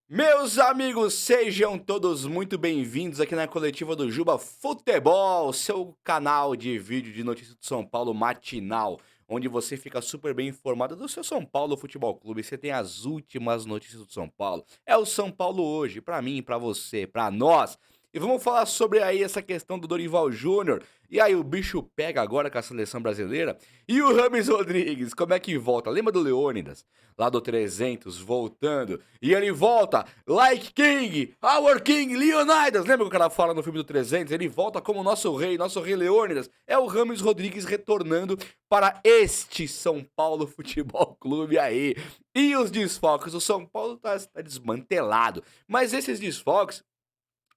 Meus amigos, sejam todos muito bem-vindos aqui na coletiva do Juba Futebol, seu canal de vídeo de notícias do São Paulo matinal, onde você fica super bem informado do seu São Paulo Futebol Clube. Você tem as últimas notícias do São Paulo. É o São Paulo hoje, pra mim, pra você, pra nós. E vamos falar sobre aí essa questão do Dorival Júnior. E aí, o bicho pega agora com a seleção brasileira. E o Rames Rodrigues, como é que volta? Lembra do Leônidas? Lá do 300, voltando. E ele volta, like King, our King, Leonidas. Lembra que o cara fala no filme do 300? Ele volta como nosso rei Leônidas. É o Rames Rodrigues retornando para este São Paulo Futebol Clube aí. E os desfalques? O São Paulo tá desmantelado. Mas esses desfalques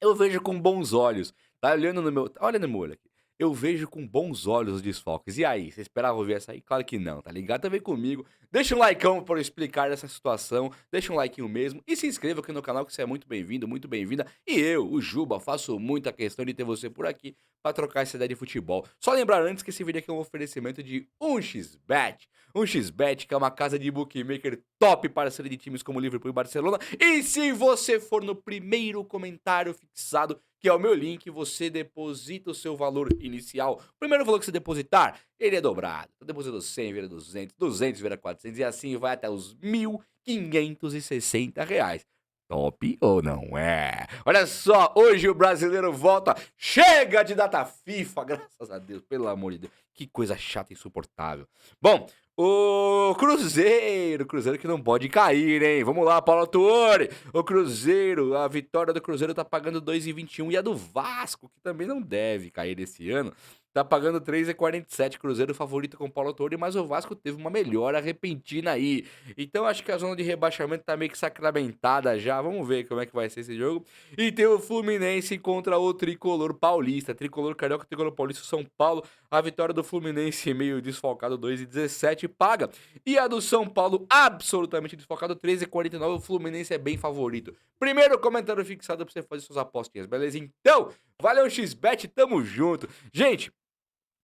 eu vejo com bons olhos. Tá olhando no meu olha no meu olho aqui. Eu vejo com bons olhos os desfalques. E aí, você esperava ouvir essa aí? Claro que não, tá ligado? Então vem comigo, deixa um likeão pra eu explicar essa situação, deixa um likeinho mesmo e se inscreva aqui no canal que você é muito bem-vindo, muito bem-vinda. E eu, o Juba, faço muita questão de ter você por aqui pra trocar essa ideia de futebol. Só lembrar antes que esse vídeo aqui é um oferecimento de 1xBet. 1xBet, que é uma casa de bookmaker top, parceira de times como Liverpool e Barcelona. E se você for no primeiro comentário fixado, que é o meu link, você deposita o seu valor inicial. O primeiro valor que você depositar, ele é dobrado. Então deposita 100, vira 200, 200 vira 400 e assim vai até os R$ 1.560. Top ou não é? Olha só, hoje o brasileiro volta. Chega de data FIFA, graças a Deus, pelo amor de Deus. Que coisa chata e insuportável. Bom, o Cruzeiro que não pode cair, hein? Vamos lá, Paulo Tuori. O Cruzeiro, a vitória do Cruzeiro tá pagando 2,21 e a do Vasco, que também não deve cair esse ano, tá pagando 3,47. Cruzeiro favorito com o Paulo Tuori, mas o Vasco teve uma melhora repentina aí. Então acho que a zona de rebaixamento tá meio que sacramentada já. Vamos ver como é que vai ser esse jogo. E tem o Fluminense contra o Tricolor Paulista. Tricolor Carioca, Tricolor Paulista, São Paulo. A vitória do Fluminense meio desfalcado 2,17 paga. E a do São Paulo absolutamente desfalcado 3,49. O Fluminense é bem favorito. Primeiro comentário fixado pra você fazer suas apostinhas, beleza? Então, valeu XBet, tamo junto. Gente,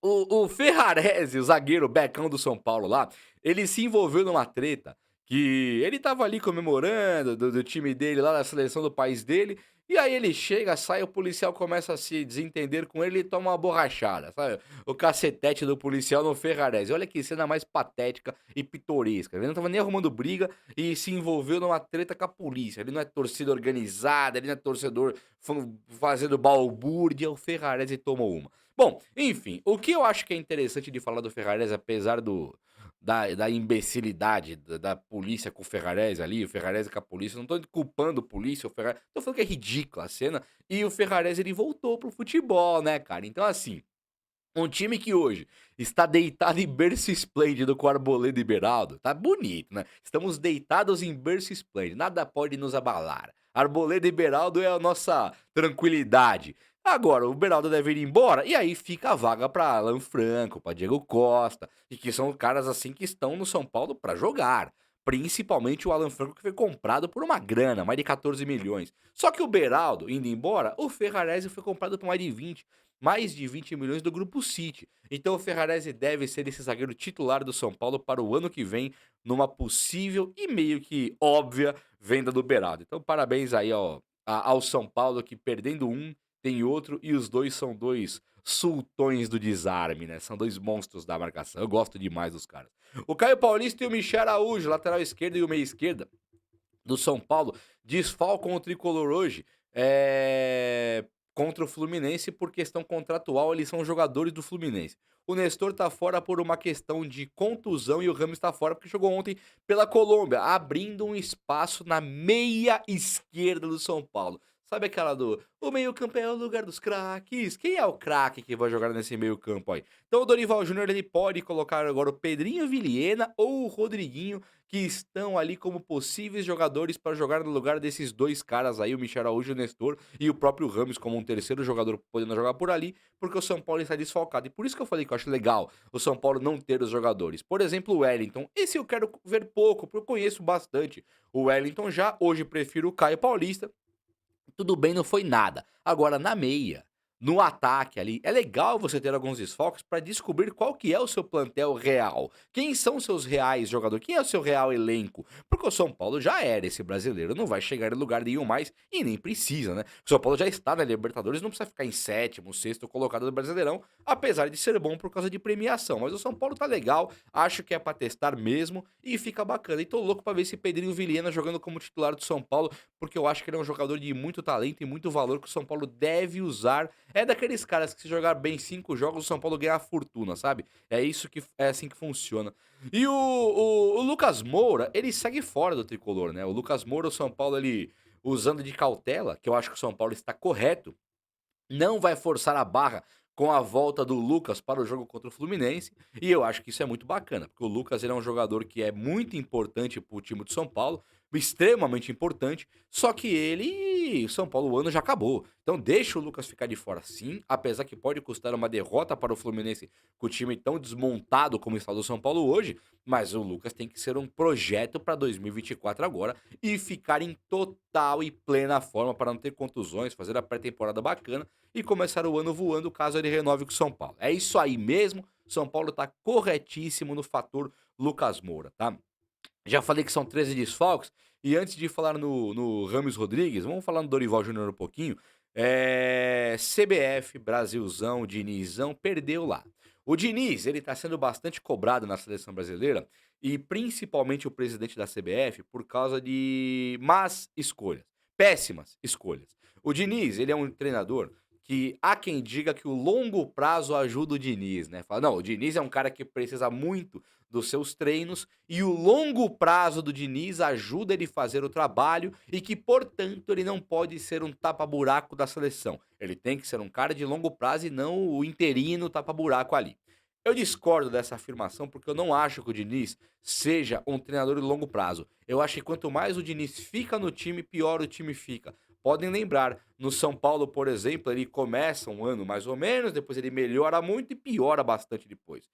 o Ferrarese, o zagueiro becão do São Paulo lá, ele se envolveu numa treta que ele tava ali comemorando do time dele lá, da seleção do país dele, e aí ele chega, sai, o policial começa a se desentender com ele e toma uma borrachada, sabe? O cacetete do policial no Ferrarese. Olha que cena mais patética e pitoresca. Ele não tava nem arrumando briga e se envolveu numa treta com a polícia. Ele não é torcida organizada, ele não é torcedor fazendo balbúrdia, o Ferrarese tomou uma. Bom, enfim, o que eu acho que é interessante de falar do Ferrarese, apesar da imbecilidade da polícia com o Ferrarese ali, o Ferrarese com a polícia, não tô culpando a polícia, o Ferrarese, tô falando que é ridícula a cena, e o Ferrarese ele voltou pro futebol, né, cara? Então, assim, um time que hoje está deitado em berço esplêndido com o Arboleda e Beraldo, tá bonito, né? Estamos deitados em berço esplêndido, nada pode nos abalar. Arboleda e Beraldo é a nossa tranquilidade. Agora, o Beraldo deve ir embora, e aí fica a vaga para Alan Franco, para Diego Costa, e que são caras assim que estão no São Paulo para jogar. Principalmente o Alan Franco, que foi comprado por uma grana, mais de 14 milhões. Só que o Beraldo, indo embora, o Ferrarese foi comprado por mais de 20 milhões do Grupo City. Então o Ferrarese deve ser esse zagueiro titular do São Paulo para o ano que vem, numa possível e meio que óbvia venda do Beraldo. Então parabéns aí ao São Paulo que perdendo um tem outro e os dois são dois sultões do desarme, né? São dois monstros da marcação. Eu gosto demais dos caras. O Caio Paulista e o Michel Araújo, lateral esquerdo e o meia esquerda do São Paulo, desfalcam o tricolor hoje contra o Fluminense por questão contratual. Eles são jogadores do Fluminense. O Nestor tá fora por uma questão de contusão e o Ramos tá fora porque jogou ontem pela Colômbia, abrindo um espaço na meia esquerda do São Paulo. Sabe aquela do o meio-campo é o lugar dos craques? Quem é o craque que vai jogar nesse meio-campo aí? Então o Dorival Júnior ele pode colocar agora o Pedrinho Vilhena ou o Rodriguinho, que estão ali como possíveis jogadores para jogar no lugar desses dois caras aí, o Michel Araújo e o Nestor, e o próprio Ramos como um terceiro jogador podendo jogar por ali, porque o São Paulo está desfalcado. E por isso que eu falei que eu acho legal o São Paulo não ter os jogadores. Por exemplo, o Wellington. Esse eu quero ver pouco, porque eu conheço bastante o Wellington já. Hoje prefiro o Caio Paulista. Tudo bem, não foi nada. Agora, na meia. no ataque ali. É legal você ter alguns desfalques para descobrir qual que é o seu plantel real. Quem são os seus reais jogadores? Quem é o seu real elenco? Porque o São Paulo já era esse brasileiro, não vai chegar em lugar nenhum mais e nem precisa, né? O São Paulo já está na Libertadores, não precisa ficar em sétimo, sexto colocado do Brasileirão, apesar de ser bom por causa de premiação. Mas o São Paulo tá legal, acho que é pra testar mesmo e fica bacana. E tô louco pra ver esse Pedrinho Vilhena jogando como titular do São Paulo, porque eu acho que ele é um jogador de muito talento e muito valor que o São Paulo deve usar. É daqueles caras que se jogar bem 5 jogos, o São Paulo ganha a fortuna, sabe? É isso que é assim que funciona. E o Lucas Moura, ele segue fora do tricolor, né? O Lucas Moura, o São Paulo, ele usando de cautela, que eu acho que o São Paulo está correto, não vai forçar a barra com a volta do Lucas para o jogo contra o Fluminense, e eu acho que isso é muito bacana, porque o Lucas ele é um jogador que é muito importante para o time do São Paulo, extremamente importante, só que ele, o São Paulo, o ano já acabou. Então deixa o Lucas ficar de fora sim, apesar que pode custar uma derrota para o Fluminense com o time tão desmontado como está o do São Paulo hoje, mas o Lucas tem que ser um projeto para 2024 agora e ficar em total e plena forma para não ter contusões, fazer a pré-temporada bacana e começar o ano voando caso ele renove com o São Paulo. É isso aí mesmo, São Paulo tá corretíssimo no fator Lucas Moura, tá? Já falei que são 13 desfalques, e antes de falar no Rames Rodrigues, vamos falar no Dorival Júnior um pouquinho. CBF, Brasilzão, Dinizão, perdeu lá. O Diniz, ele tá sendo bastante cobrado na seleção brasileira, e principalmente o presidente da CBF, por causa de más escolhas, péssimas escolhas. O Diniz, ele é um treinador que há quem diga que o longo prazo ajuda o Diniz, né? Fala, não, o Diniz é um cara que precisa muito dos seus treinos e o longo prazo do Diniz ajuda ele a fazer o trabalho e que, portanto, ele não pode ser um tapa-buraco da seleção. Ele tem que ser um cara de longo prazo e não o interino tapa-buraco ali. Eu discordo dessa afirmação porque eu não acho que o Diniz seja um treinador de longo prazo. Eu acho que quanto mais o Diniz fica no time, pior o time fica. Podem lembrar, no São Paulo, por exemplo, ele começa um ano mais ou menos, depois ele melhora muito e piora bastante depois.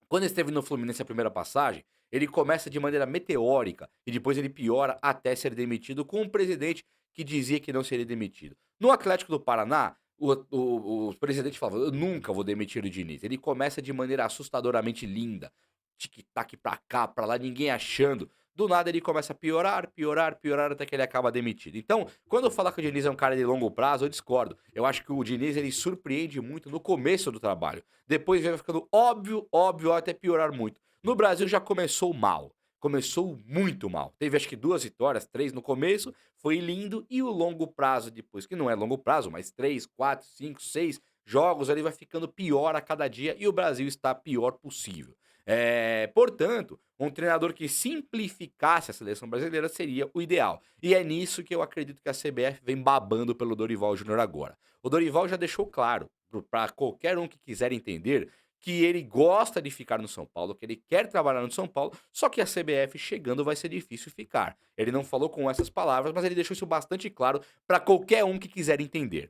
Quando ele esteve no Fluminense a primeira passagem, ele começa de maneira meteórica e depois ele piora até ser demitido com um presidente que dizia que não seria demitido. No Atlético do Paraná, o presidente falava: Eu nunca vou demitir o Diniz. Ele começa de maneira assustadoramente linda. Tic-tac pra cá, pra lá, ninguém achando. Do nada ele começa a piorar, piorar, piorar até que ele acaba demitido. Então, quando eu falar que o Diniz é um cara de longo prazo, eu discordo. Eu acho que o Diniz ele surpreende muito no começo do trabalho. Depois vai ficando óbvio, óbvio, até piorar muito. No Brasil já começou mal. Começou muito mal. Teve acho que 2 vitórias, 3 no começo, foi lindo. E o longo prazo depois, que não é longo prazo, mas 3, 4, 5, 6 jogos, ali vai ficando pior a cada dia e o Brasil está pior possível. Portanto, um treinador que simplificasse a seleção brasileira seria o ideal. E é nisso que eu acredito que a CBF vem babando pelo Dorival Júnior agora. O Dorival já deixou claro para qualquer um que quiser entender que ele gosta de ficar no São Paulo, que ele quer trabalhar no São Paulo, só que a CBF chegando vai ser difícil ficar. Ele não falou com essas palavras, mas ele deixou isso bastante claro para qualquer um que quiser entender.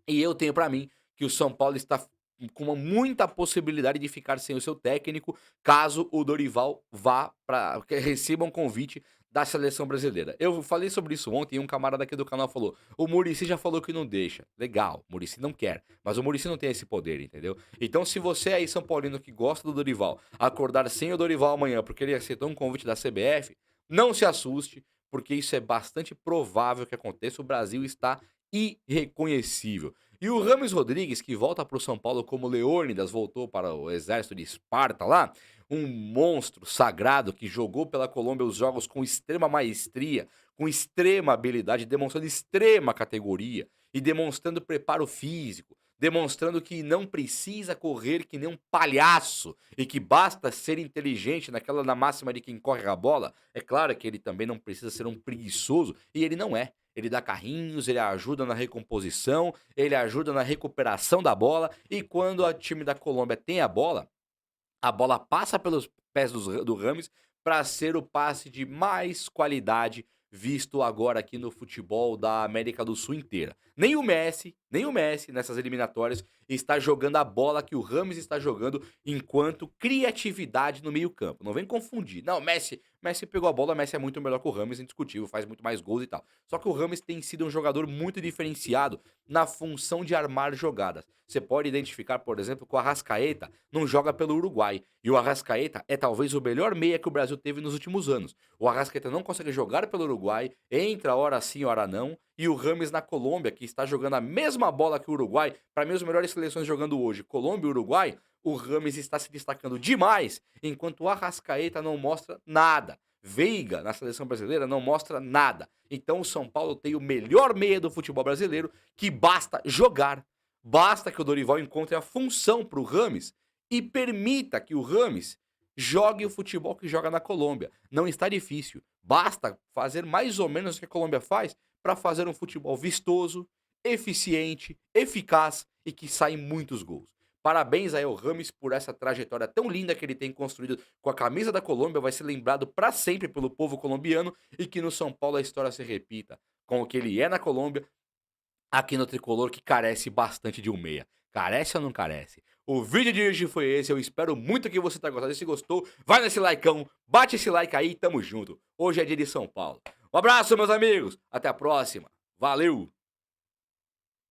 E eu tenho pra mim que o São Paulo está com muita possibilidade de ficar sem o seu técnico, caso o Dorival vá para receba um convite da seleção brasileira. Eu falei sobre isso ontem e um camarada aqui do canal falou: "O Muricy já falou que não deixa". Legal, o Muricy não quer, mas o Muricy não tem esse poder, entendeu? Então se você aí São Paulino que gosta do Dorival, acordar sem o Dorival amanhã porque ele aceitou um convite da CBF, não se assuste, porque isso é bastante provável que aconteça. O Brasil está irreconhecível. E o Rames Rodrigues, que volta para o São Paulo como Leônidas voltou para o exército de Esparta lá, um monstro sagrado que jogou pela Colômbia os jogos com extrema maestria, com extrema habilidade, demonstrando extrema categoria e demonstrando preparo físico, demonstrando que não precisa correr que nem um palhaço e que basta ser inteligente na máxima de quem corre a bola. É claro que ele também não precisa ser um preguiçoso e ele não é. Ele dá carrinhos, ele ajuda na recomposição, ele ajuda na recuperação da bola. E quando o time da Colômbia tem a bola passa pelos pés do Rames para ser o passe de mais qualidade visto agora aqui no futebol da América do Sul inteira. Nem o Messi nessas eliminatórias está jogando a bola que o Rames está jogando enquanto criatividade no meio-campo. Não vem confundir. Não, Messi Messi pegou a bola, Messi é muito melhor que o Rames, indiscutível, faz muito mais gols e tal. Só que o Rames tem sido um jogador muito diferenciado na função de armar jogadas. Você pode identificar, por exemplo, que o Arrascaeta não joga pelo Uruguai. E o Arrascaeta é talvez o melhor meia que o Brasil teve nos últimos anos. O Arrascaeta não consegue jogar pelo Uruguai, entra hora sim, hora não. E o Rames na Colômbia, que está jogando a mesma bola que o Uruguai, para mim as melhores seleções jogando hoje, Colômbia e Uruguai, o Rames está se destacando demais, enquanto o Arrascaeta não mostra nada. Veiga, na seleção brasileira, não mostra nada. Então o São Paulo tem o melhor meia do futebol brasileiro, que basta jogar. Basta que o Dorival encontre a função para o Rames e permita que o Rames jogue o futebol que joga na Colômbia. Não está difícil. Basta fazer mais ou menos o que a Colômbia faz para fazer um futebol vistoso, eficiente, eficaz e que saem muitos gols. Parabéns aí ao Rames por essa trajetória tão linda que ele tem construído com a camisa da Colômbia, vai ser lembrado para sempre pelo povo colombiano e que no São Paulo a história se repita com o que ele é na Colômbia, aqui no Tricolor que carece bastante de um meia. Carece ou não carece? O vídeo de hoje foi esse, eu espero muito que você tenha gostado. Se gostou, vai nesse likeão, bate esse like aí, tamo junto. Hoje é dia de São Paulo. Um abraço, meus amigos, até a próxima. Valeu!